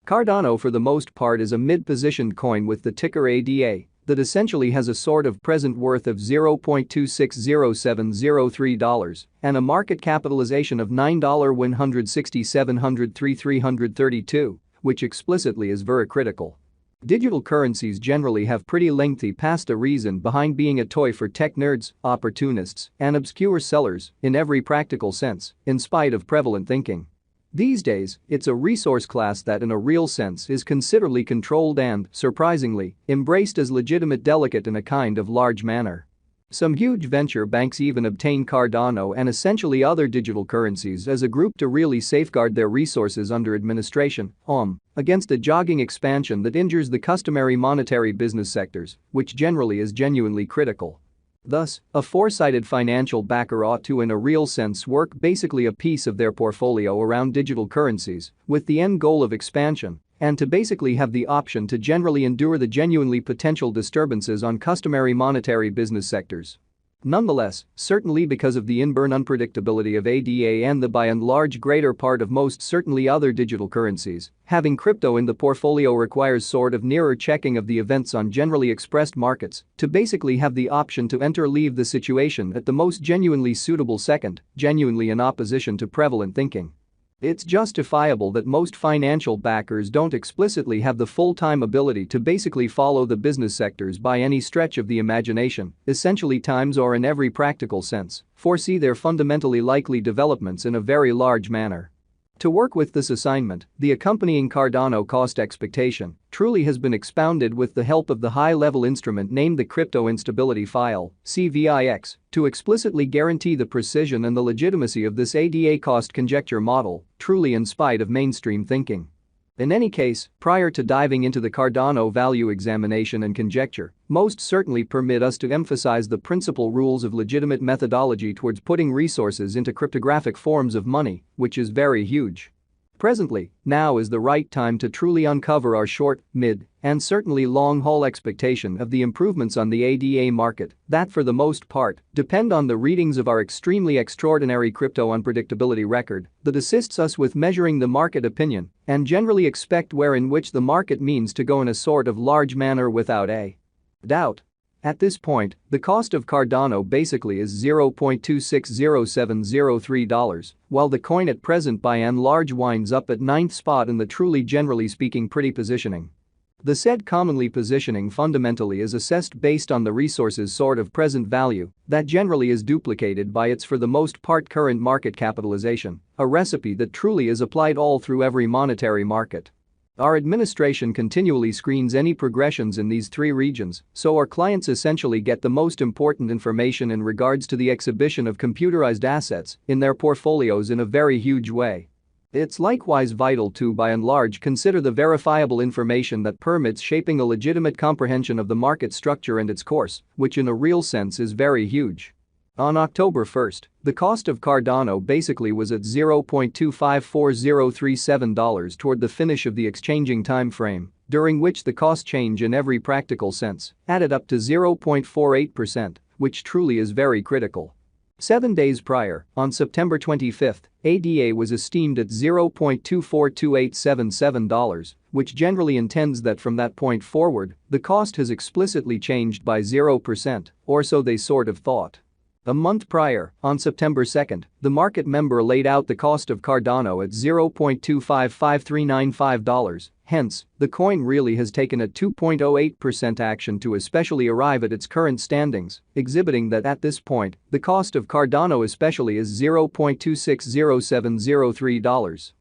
Cardano for the most part is a mid-positioned coin with the ticker ADA that essentially has a sort of present worth of $0.260703 and a market capitalization of $9,167,332, which explicitly is very critical. Digital currencies generally have pretty lengthy past a reason behind being a toy for tech nerds, opportunists, and obscure sellers in every practical sense, in spite of prevalent thinking. These days, it's a resource class that in a real sense is considerably controlled and, surprisingly, embraced as legitimate delicate in a kind of large manner. Some huge venture banks even obtain Cardano and essentially other digital currencies as a group to really safeguard their resources under administration, against a jogging expansion that injures the customary monetary business sectors, which generally is genuinely critical. Thus, a foresighted financial backer ought to in a real sense work basically a piece of their portfolio around digital currencies with the end goal of expansion and to basically have the option to generally endure the genuinely potential disturbances on customary monetary business sectors. Nonetheless, certainly because of the inborn unpredictability of ADA and the by and large greater part of most certainly other digital currencies, having crypto in the portfolio requires sort of nearer checking of the events on generally expressed markets to basically have the option to leave the situation at the most genuinely suitable second, genuinely in opposition to prevalent thinking. It's justifiable that most financial backers don't explicitly have the full-time ability to basically follow the business sectors by any stretch of the imagination, essentially times or in every practical sense, foresee their fundamentally likely developments in a very large manner. To work with this assignment, the accompanying Cardano cost expectation truly has been expounded with the help of the high-level instrument named the Crypto Instability File, CVIX, to explicitly guarantee the precision and the legitimacy of this ADA cost conjecture model, truly in spite of mainstream thinking. In any case, prior to diving into the Cardano value examination and conjecture, most certainly permit us to emphasize the principal rules of legitimate methodology towards putting resources into cryptographic forms of money, which is very huge. Presently, now is the right time to truly uncover our short, mid, and certainly long-haul expectation of the improvements on the ADA market that for the most part depend on the readings of our extremely extraordinary crypto unpredictability record that assists us with measuring the market opinion and generally expect where in which the market means to go in a sort of large manner without a doubt. At this point, the cost of Cardano basically is $0.260703, while the coin at present by and large winds up at 9th spot in the truly generally speaking pretty positioning. The said commonly positioning fundamentally is assessed based on the resource's sort of present value that generally is duplicated by its for the most part current market capitalization, a recipe that truly is applied all through every monetary market. Our administration continually screens any progressions in these three regions, so our clients essentially get the most important information in regards to the exhibition of computerized assets in their portfolios in a very huge way. It's likewise vital to by and large consider the verifiable information that permits shaping a legitimate comprehension of the market structure and its course, which in a real sense is very huge. On October 1, the cost of Cardano basically was at $0.254037 toward the finish of the exchanging time frame, during which the cost change in every practical sense added up to 0.48%, which truly is very critical. 7 days prior, on September 25, ADA was esteemed at $0.242877, which generally intends that from that point forward, the cost has explicitly changed by 0%, or so they sort of thought. A month prior, on September 2, the market member laid out the cost of Cardano at $0.255395, hence, the coin really has taken a 2.08% action to especially arrive at its current standings, exhibiting that at this point, the cost of Cardano especially is $0.260703.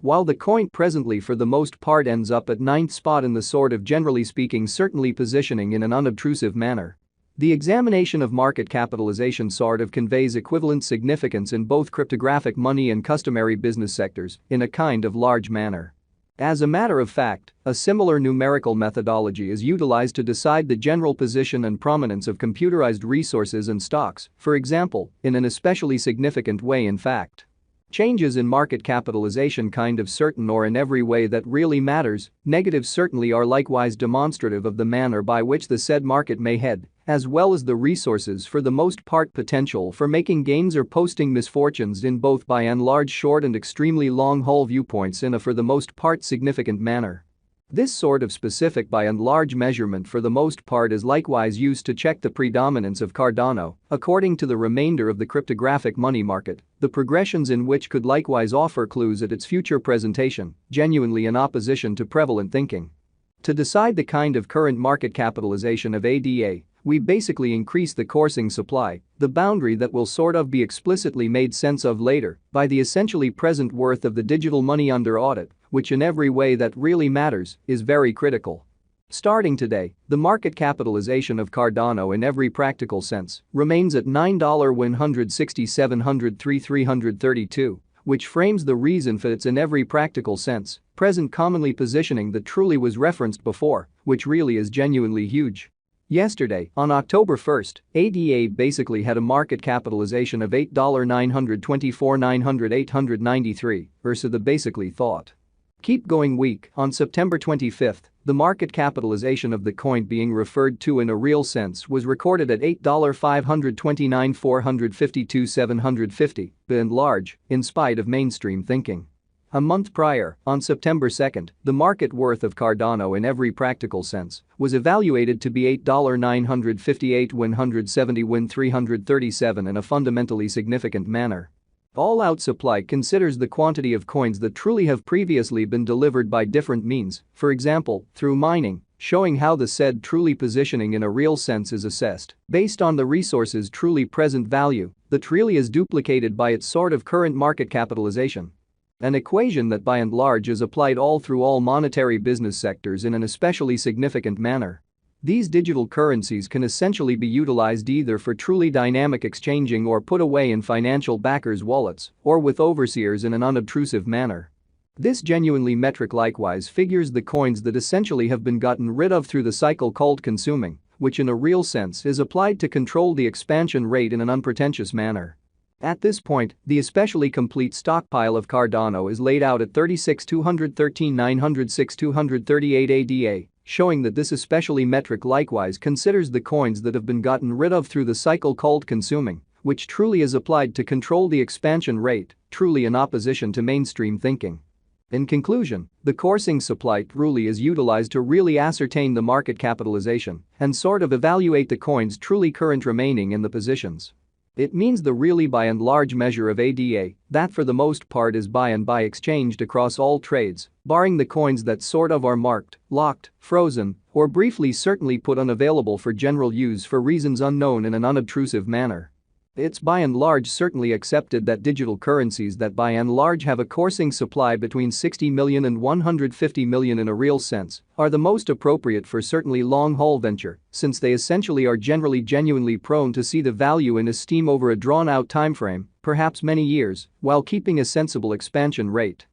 While the coin presently for the most part ends up at 9th spot in the sort of generally speaking certainly positioning in an unobtrusive manner. The examination of market capitalization sort of conveys equivalent significance in both cryptographic money and customary business sectors in a kind of large manner. As a matter of fact, a similar numerical methodology is utilized to decide the general position and prominence of computerized resources and stocks, for example, in an especially significant way in fact. Changes in market capitalization kind of certain or in every way that really matters, negatives certainly are likewise demonstrative of the manner by which the said market may head, as well as the resources for the most part potential for making gains or posting misfortunes in both by and large short and extremely long-haul viewpoints in a for the most part significant manner. This sort of specific by and large measurement for the most part is likewise used to check the predominance of Cardano, according to the remainder of the cryptographic money market, the progressions in which could likewise offer clues at its future presentation, genuinely in opposition to prevalent thinking. To decide the kind of current market capitalization of ADA, we basically increase the coursing supply, the boundary that will sort of be explicitly made sense of later by the essentially present worth of the digital money under audit, which in every way that really matters is very critical. Starting today, the market capitalization of Cardano in every practical sense remains at $9,167,332, which frames the reason for its in every practical sense present commonly positioning that truly was referenced before, which really is genuinely huge. Yesterday, on October 1st, ADA basically had a market capitalization of $8,924,993 versus the basically thought. Keep going week. On September 25th, the market capitalization of the coin being referred to in a real sense was recorded at $8,529,452,750, by and large, in spite of mainstream thinking. A month prior, on September 2nd, the market worth of Cardano in every practical sense was evaluated to be $8,958,170,337 in a fundamentally significant manner. All-out supply considers the quantity of coins that truly have previously been delivered by different means, for example, through mining, showing how the said truly positioning in a real sense is assessed based on the resource's truly present value that really is duplicated by its sort of current market capitalization. An equation that by and large is applied all through all monetary business sectors in an especially significant manner. These digital currencies can essentially be utilized either for truly dynamic exchanging or put away in financial backers' wallets or with overseers in an unobtrusive manner. This genuinely metric likewise figures the coins that essentially have been gotten rid of through the cycle called consuming, which in a real sense is applied to control the expansion rate in an unpretentious manner. At this point, the especially complete stockpile of Cardano is laid out at 36,213,906,238 ADA, showing that this especially metric likewise considers the coins that have been gotten rid of through the cycle called consuming, which truly is applied to control the expansion rate, truly in opposition to mainstream thinking. In conclusion, the coursing supply truly is utilized to really ascertain the market capitalization and sort of evaluate the coins truly current remaining in the positions. It means the really by and large measure of ADA that for the most part is by and by exchanged across all trades, barring the coins that sort of are marked, locked, frozen, or briefly certainly put unavailable for general use for reasons unknown in an unobtrusive manner. It's by and large certainly accepted that digital currencies that by and large have a coursing supply between 60 million and 150 million in a real sense are the most appropriate for certainly long-haul venture, since they essentially are generally genuinely prone to see the value in esteem over a drawn-out timeframe, perhaps many years, while keeping a sensible expansion rate.